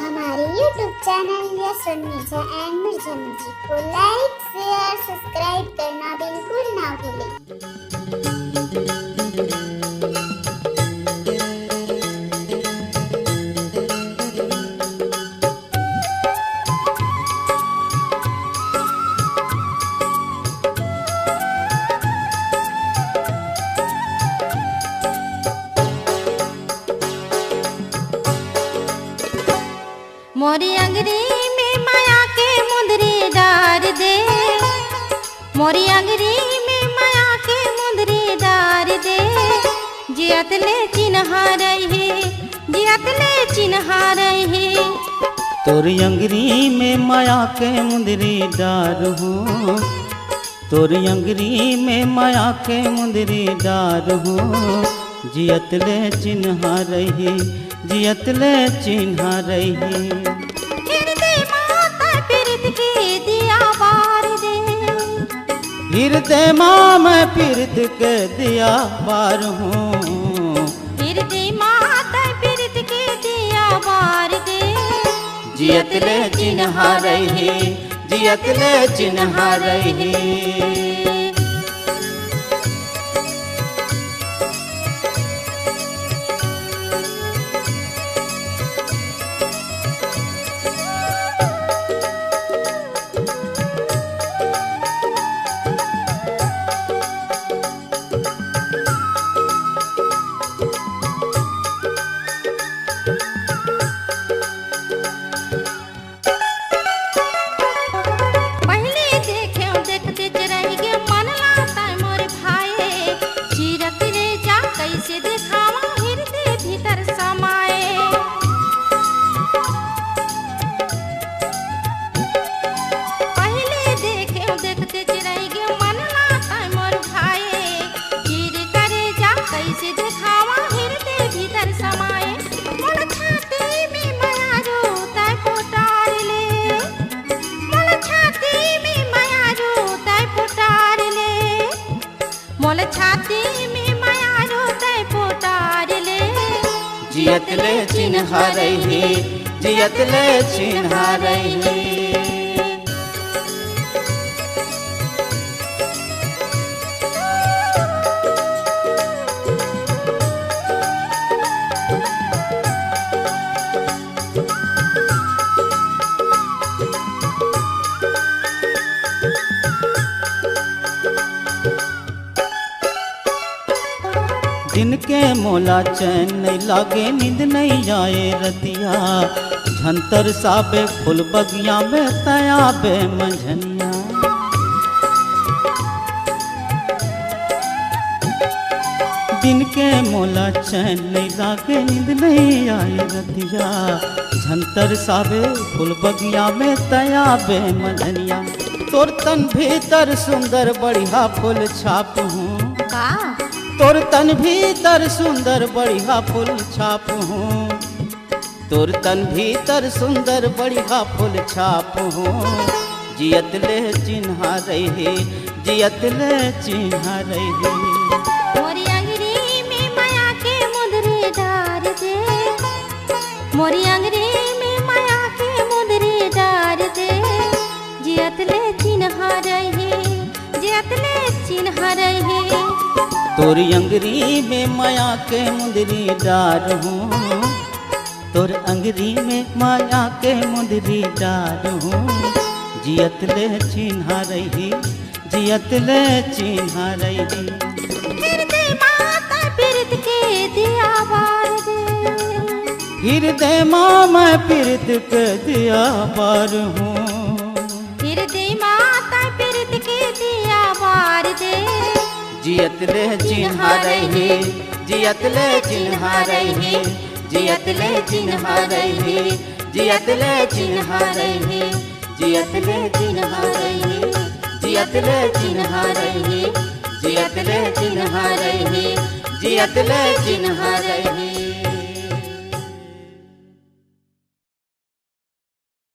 हमारे YouTube channel yes Mirza and Mirza music को like, share, subscribe करना बिल्कुल ना भूलें। मोरी अंगरी में माया के मुंदरी डार दे, मोरी अंगरी में माया के मुंदरी डार दे। जियत ले चिन्हा रही, जियत ले चिन्हा रही। तोरी अंगरी में माया के मुंदरी डार हो, तोरी अंगरी में माया के मुंदरी डार हो। जियत ले चिन्हा रही, जियत ले चिन्हा रही। हृदय माता पीरित के दिया बार दे, हृदय माँ मैं पीरित के दिया बार हूँ। हृदय माता पीरित के दिया बार दे। जियत ले चिन्हा रही, जियत ले चिन्हा रही। छाती में माया रोते पोटार ले। जियत ले चिन्हा रही, जियत ले चिन्हा रही। दिन के मोला चैन नहीं लागे, नींद नहीं आए रतिया। झंतर साबे फूल बगिया में तया बे मंझनिया। दिन के मोला चैन नहीं लागे, नींद नहीं आए रतिया। झंतर साबे फूल बगिया में तया बे मंझनिया। तोर तन भीतर सुंदर बढ़िया फूल छाप हूँ, तोर तन भीतर सुंदर बढ़िया फूल छाप हूँ। तोर तन भीतर सुंदर बढ़िया फूल छाप हूँ। जियत ले चिन्हा रही, जियत ले चिन्हा रही। मोरी अंगरी में माया के मुंदरी डार दे, मोरी अंगरी में माया के मुंदरी डार दे। जियत ले चिन्हा रही, जियत ले चिन्हा रही। तोरी अंगरी में माया के मुंदरी डार हूँ, तोर अंगरी में माया के मुंदरी डार हूँ। जियत ले चिन्हा रही, जियत ले चिन्हा रही। हृदय माता पीरित के दिया बार दे, हृदय माँ मैं पीरित के दिया बार हूँ। हृदय माता पीरित के दिया बार दे। जियत ले चिन्हा रही, जियत ले चिन्हा रही। जियत ले चिन्हा रही, जियत ले चिन्हा रही। जियत ले चिन्हा रही, जियत ले चिन्हा रही। जियत ले चिन्हा रही, जियत ले चिन्हा रही।